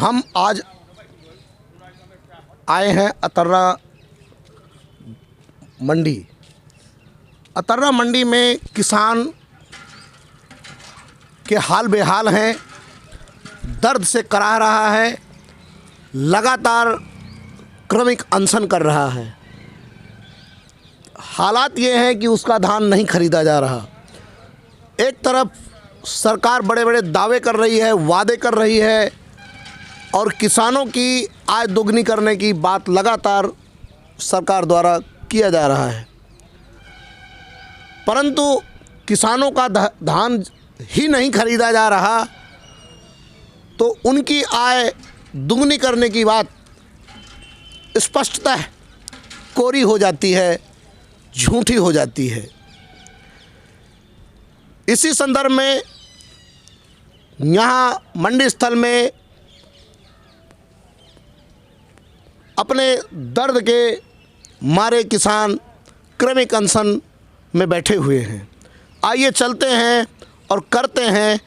हम आज आए हैं अतर्रा मंडी। अतर्रा मंडी में किसान के हाल बेहाल हैं, दर्द से कराह रहा है, लगातार क्रमिक अनशन कर रहा है। हालात ये हैं कि उसका धान नहीं खरीदा जा रहा। एक तरफ सरकार बड़े बड़े दावे कर रही है, वादे कर रही है और किसानों की आय दोगुनी करने की बात लगातार सरकार द्वारा किया जा रहा है, परंतु किसानों का धान ही नहीं खरीदा जा रहा तो उनकी आय दुगनी करने की बात स्पष्टतः कोरी हो जाती है, झूठी हो जाती है। इसी संदर्भ में यहाँ मंडी स्थल में अपने दर्द के मारे किसान क्रमिक अनशन में बैठे हुए हैं। आइए चलते हैं और करते हैं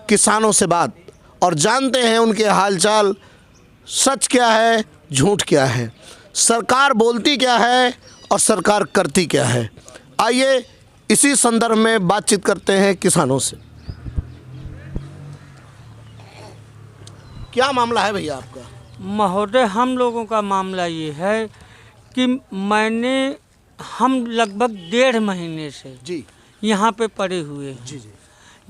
किसानों से बात और जानते हैं उनके हालचाल, सच क्या है, झूठ क्या है, सरकार बोलती क्या है और सरकार करती क्या है। आइए इसी संदर्भ में बातचीत करते हैं किसानों से। क्या मामला है भैया आपका? महोदय, हम लोगों का मामला ये है कि हम लगभग 1.5 महीने से जी यहाँ पे पड़े हुए हैं। जी।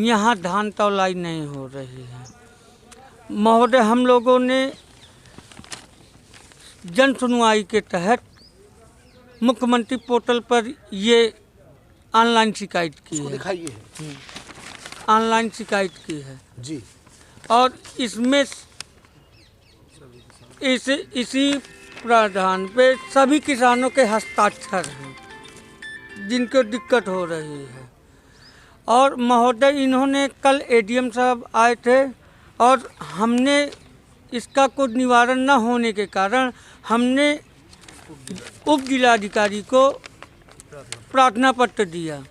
यहाँ धान तौलाई नहीं हो रही है महोदय। हम लोगों ने जन सुनवाई के तहत मुख्यमंत्री पोर्टल पर ये ऑनलाइन शिकायत की है। दिखाइए। ऑनलाइन शिकायत की है जी। और इसमें इसी प्रावधान पे सभी किसानों के हस्ताक्षर हैं जिनको दिक्कत हो रही है। और महोदय, इन्होंने कल एडीएम साहब आए थे और हमने इसका कोई निवारण न होने के कारण हमने उप जिलाधिकारी को प्रार्थना पत्र दिया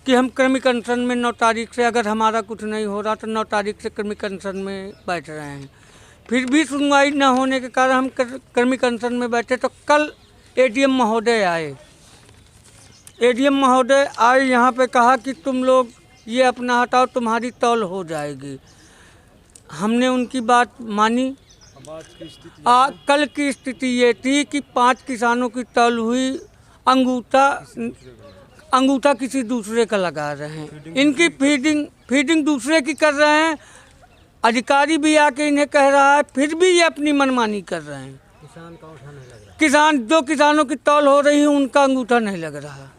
कि हम क्रमिक अनशन में 9 तारीख से, अगर हमारा कुछ नहीं हो रहा तो 9 तारीख से क्रमिक अनशन में बैठ रहे हैं। फिर भी सुनवाई न होने के कारण हम क्रमिक अनशन में बैठे तो कल एडीएम महोदय आए। एडीएम महोदय आए, यहाँ पे कहा कि तुम लोग ये अपना हटाओ, तुम्हारी तौल हो जाएगी। हमने उनकी बात मानी। कल की स्थिति ये थी कि 5 किसानों की तौल हुई, अंगूठा किसी दूसरे का लगा रहे हैं। इनकी फीडिंग दूसरे की कर रहे हैं। अधिकारी भी आके इन्हें कह रहा है, फिर भी ये अपनी मनमानी कर रहे हैं। किसान का अंगूठा नहीं लग रहा। जो किसानों की तौल हो रही है उनका अंगूठा नहीं लग रहा।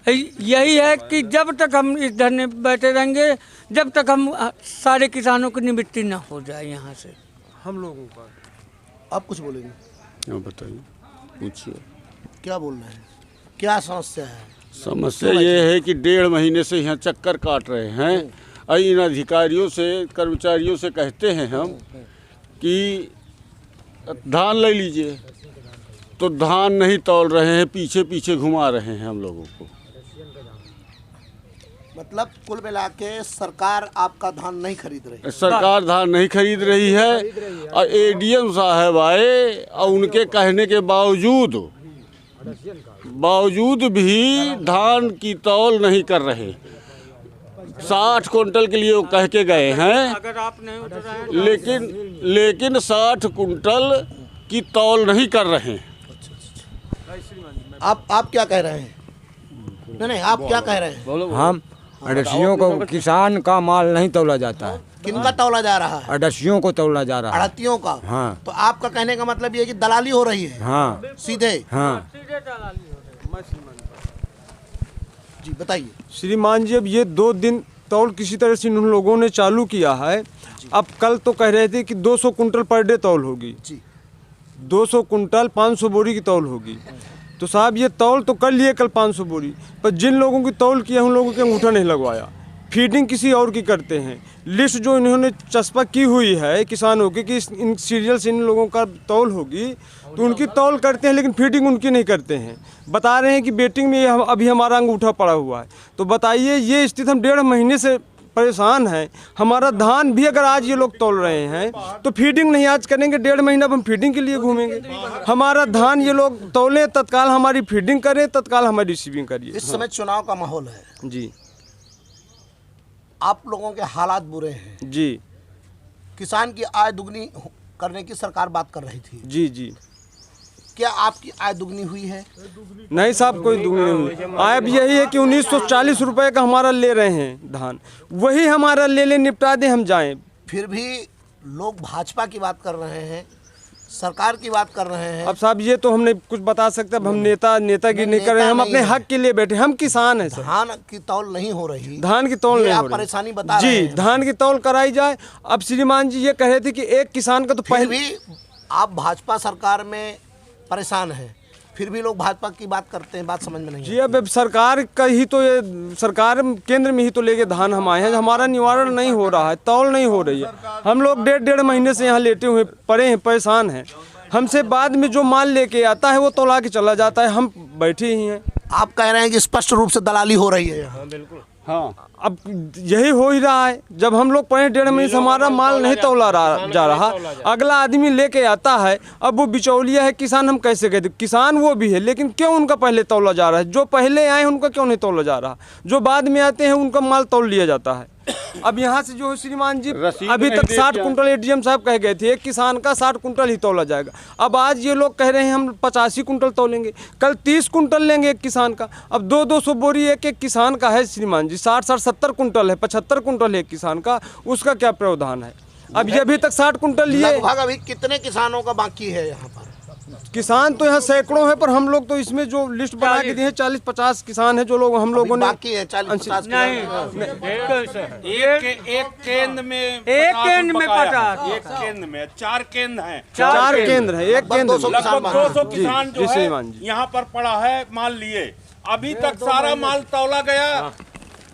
यही है कि जब तक हम इस धरने पर बैठे रहेंगे, जब तक हम सारे किसानों की निवृत्ति न हो जाए यहाँ से। हम लोगों का आप कुछ बोलेंगे? हाँ बताइए, पूछिए। क्या बोल रहे हैं? क्या समस्या है? समस्या ये है कि 1.5 महीने से यहाँ चक्कर काट रहे हैं और इन अधिकारियों से, कर्मचारियों से कहते हैं हम कि धान ले लीजिए, तो धान नहीं तौल रहे हैं, पीछे पीछे घुमा रहे हैं हम लोगों को। मतलब कुल मिला के सरकार आपका धान नहीं खरीद रही। सरकार धान नहीं खरीद रही है और एडीएम साहब आए और उनके कहने के बावजूद भी धान की तौल नहीं कर रहे। 60 कुंटल के लिए वो कह के गए हैं, अगर आप नहीं उतराए लेकिन 60 कुंटल की तौल नहीं कर रहे हैं। आप क्या कह रहे हैं? नहीं, आप क्या कह रहे हैं? हम अड़सियों को, किसान का माल नहीं तौला जाता है। किनका तौला जा रहा है? अड़सियों को तौला जा रहा है। अड़तियों का? हाँ। तो आपका कहने का मतलब ये है कि दलाली हो रही है? हाँ सीधे? हाँ जी बताइए। श्रीमान जी, अब ये 2 दिन तौल किसी तरह से उन लोगों ने चालू किया है। अब कल तो कह रहे थे कि 200 कुंटल पर डे तौल होगी जी। 200 कुंटल 500 बोरी की तौल होगी। तो साहब ये तौल तो कर लिए कल 500 बोरी, पर जिन लोगों की तौल किया उन लोगों के अंगूठा नहीं लगवाया। फीडिंग किसी और की करते हैं। लिस्ट जो इन्होंने चस्पा की हुई है किसानों की कि इन सीरियल से इन लोगों का तौल होगी, तो उनकी तौल करते हैं लेकिन फीडिंग उनकी नहीं करते हैं। बता रहे हैं कि बेटिंग में अभी हमारा अंगूठा पड़ा हुआ है। तो बताइए, ये स्थिति हम 1.5 महीने से परेशान हैं। हमारा धान भी अगर आज ये लोग तौल रहे हैं तो फीडिंग नहीं आज करेंगे, 1.5 महीना हम फीडिंग के लिए घूमेंगे। हमारा धान ये लोग तौलें, तत्काल हमारी फीडिंग करें, तत्काल हमारी रिसीविंग करिए। इस समय चुनाव का माहौल है जी आप लोगों के हालात बुरे हैं जी किसान की आय दुगनी करने की सरकार बात कर रही थी जी जी। क्या आपकी आय दुगनी हुई है नहीं साहब, कोई दुगनी नहीं हुई। आय अब यही है कि 1940 रुपए का हमारा ले रहे हैं धान, वही हमारा ले निपटा दें हम जाएं। फिर भी लोग भाजपा की बात कर रहे हैं सरकार की बात कर रहे हैं अब साहब ये तो हमने कुछ बता सकते, अब हम नेतागिरी नहीं कर रहे हैं, हम अपने हक के लिए बैठे, हम किसान हैं सर। धान की तौल नहीं हो रही धान की तौल ये नहीं आप हो रही। परेशानी बता रहे जी हैं धान की तौल कराई जाए। अब श्रीमान जी ये कह रहे थे कि एक किसान का तो फिर पहले भी आप भाजपा सरकार में परेशान हैं फिर भी लोग भाजपा की बात करते हैं बात समझ में नहीं जी अब सरकार का ही तो ये सरकार केंद्र में ही तो लेके धान हम आए हैं, हमारा निवारण नहीं हो रहा है, तौल नहीं हो रही है। हम लोग 1.5 महीने से यहाँ लेटे हुए पड़े हैं, परेशान हैं। हमसे बाद में जो माल लेके आता है वो तौला के चला जाता है, हम बैठे ही हैं। आप कह रहे हैं कि स्पष्ट रूप से दलाली हो रही है यहाँ हाँ अब यही हो ही रहा है, जब हम लोग पहले 1.5 महीने से हमारा माल नहीं तौला जा रहा, अगला आदमी लेके आता है, अब वो बिचौलिया है किसान, हम कैसे कहते, किसान वो भी है लेकिन क्यों उनका पहले तौला जा रहा है? जो पहले आए उनका क्यों नहीं तौला जा रहा? जो बाद में आते हैं उनका माल तौल लिया जाता है। अब यहाँ से जो है श्रीमान जी रसीद अभी नहीं तक देते 60 कुंटल एडीएम साहब कह गए थे, एक किसान का 60 कुंटल ही तौला जाएगा। अब आज ये लोग कह रहे हैं हम 85 कुंटल तौलेंगे, कल 30 कुंटल लेंगे एक किसान का। अब 200 बोरी एक किसान का है श्रीमान जी, 60-70 कुंटल है, 75 कुंटल है एक किसान का, उसका क्या प्रावधान है? अब ये अभी तक 60 कुंटल लिए। लगभग अभी कितने किसानों का बाकी है यहाँ पर? किसान तो यहाँ सैकड़ों है, पर हम लोग तो इसमें जो लिस्ट बना के दिए हैं 40-50 किसान है जो लोग हम लोगों ने। बाकी है 40-50 एक केंद्र में 50 एक केंद्र में 4 केंद्र हैं, 4 केंद्र है, एक केंद्र 200 में। लगभग 200 जी, किसान जो जी, है श्रीमान जी। यहाँ पर पड़ा है, माल लिए। अभी तक सारा माल तौला गया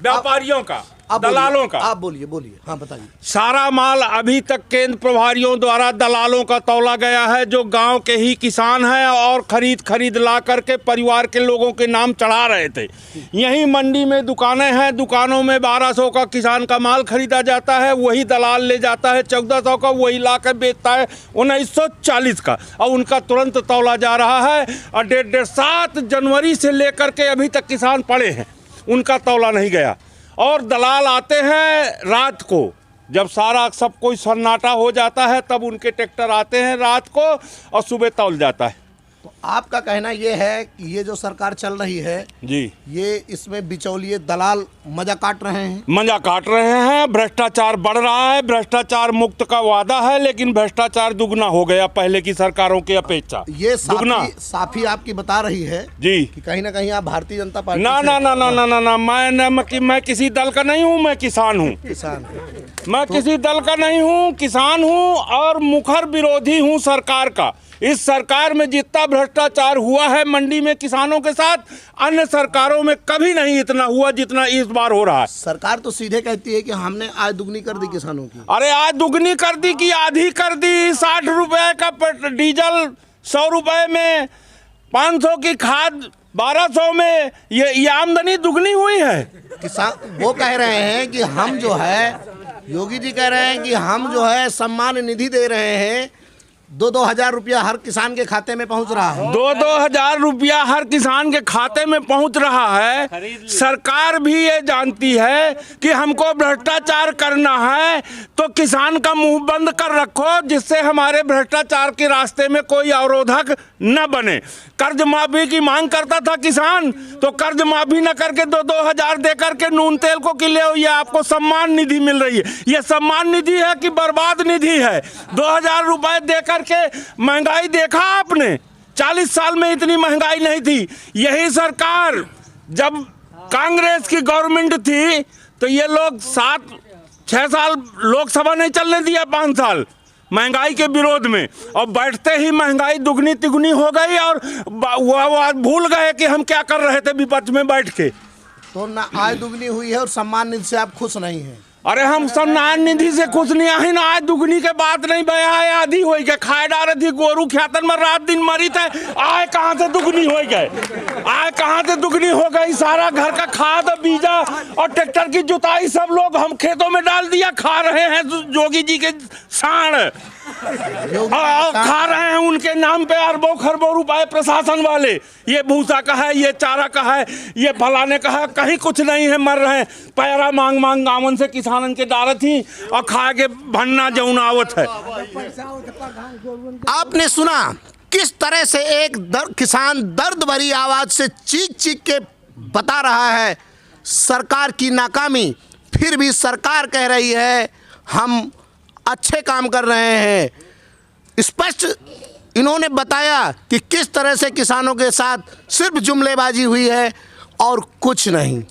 व्यापारियों का, दलालों का। आप बोलिए हाँ बताइए। सारा माल अभी तक केंद्र प्रभारियों द्वारा दलालों का तौला गया है, जो गांव के ही किसान हैं और खरीद ला करके परिवार के लोगों के नाम चढ़ा रहे थे। यहीं मंडी में दुकानें हैं, दुकानों में 1200 का किसान का माल खरीदा जाता है, वही दलाल ले जाता है 1400 का, वही ला कर बेचता है 1940 का, और उनका तुरंत तौला जा रहा है। और 7 जनवरी से लेकर के अभी तक किसान पड़े हैं, उनका तौला नहीं गया। और दलाल आते हैं रात को, जब सारा सब कोई सन्नाटा हो जाता है तब उनके ट्रैक्टर आते हैं रात को और सुबह तौल जाता है। तो आपका कहना ये है कि ये जो सरकार चल रही है जी, ये इसमें बिचौलिए दलाल मजा काट रहे हैं। मजा काट रहे हैं, भ्रष्टाचार बढ़ रहा है। भ्रष्टाचार मुक्त का वादा है लेकिन भ्रष्टाचार दुगना हो गया पहले की सरकारों की अपेक्षा। ये दुगना साफी आपकी बता रही है जी कि कहीं ना कहीं आप भारतीय जनता पार्टी ना से ना ना ना ना ना ना मैं किसी दल का नहीं हूँ, मैं किसान हूँ। किसान मैं किसी दल का नहीं हूँ, किसान हूँ और मुखर विरोधी हूँ सरकार का। इस सरकार में जितना भ्रष्टाचार हुआ है मंडी में किसानों के साथ, अन्य सरकारों में कभी नहीं इतना हुआ जितना इस बार हो रहा है। सरकार तो सीधे कहती है कि हमने आय दुगनी कर दी किसानों की। अरे आज दुगनी कर दी कि आधी कर दी। 60 रुपए का डीजल, 100 रुपए में 500 की खाद, 1200 में ये आमदनी दुगनी हुई है। किसान वो कह रहे हैं कि हम जो है, योगी जी कह रहे हैं कि हम जो है सम्मान निधि दे रहे हैं, 2-2 हजार रुपया हर किसान के खाते में पहुंच रहा है। 2-2 हजार रुपया हर किसान के खाते में पहुंच रहा है। सरकार भी ये जानती है कि हमको भ्रष्टाचार करना है तो किसान का मुंह बंद कर रखो, जिससे हमारे भ्रष्टाचार के रास्ते में कोई अवरोधक न बने। कर्ज माफी की मांग करता था किसान, तो कर्ज माफी न करके 2-2 हजार दे करके नून तेल को कि ले ये आपको सम्मान निधि मिल रही है। ये सम्मान निधि है कि बर्बाद निधि है? 2000 रुपए देकर के महंगाई देखा आपने? 40 साल में इतनी महंगाई नहीं थी। यही सरकार जब कांग्रेस की गवर्नमेंट थी तो ये लोग 7-6 साल लोकसभा नहीं चलने दिया, 5 साल महंगाई के विरोध में, और बैठते ही महंगाई दुगनी तिगुनी हो गई और वो भूल गए कि हम क्या कर रहे थे विपक्ष में बैठ के। तो ना आय दुगनी हुई है और सम्मान निधि से आप खुश नहीं हैं? अरे हम सम्मान निधि से खुश नहीं आई ना, आज दुगनी के बात नहीं बया है, आधी हो गए खाए डारे थी गोरू ख्यातन में रात दिन मरी थे, आए कहाँ से दुगनी हो गए, आए कहाँ से दुगनी हो गई। सारा घर का खाद बीजा और ट्रैक्टर की जुताई सब लोग हम खेतों में डाल दिया, खा रहे हैं जोगी जी के साण, खा रहे हैं उनके नाम पे अरबों खरबों रुपए प्रशासन वाले। ये भूसा का है, ये चारा का है, ये फलाने का है, कहीं कुछ नहीं है, मर रहे हैं। पैरा मांग मांग गावन से किसानन के डालत थी और खा के भन्ना जौनावत है। आपने सुना किस तरह से एक किसान दर्द भरी आवाज से चीख चीख के बता रहा है सरकार की नाकामी, फिर भी सरकार कह रही है हम अच्छे काम कर रहे हैं। स्पष्ट इन्होंने बताया कि किस तरह से किसानों के साथ सिर्फ जुमलेबाजी हुई है और कुछ नहीं।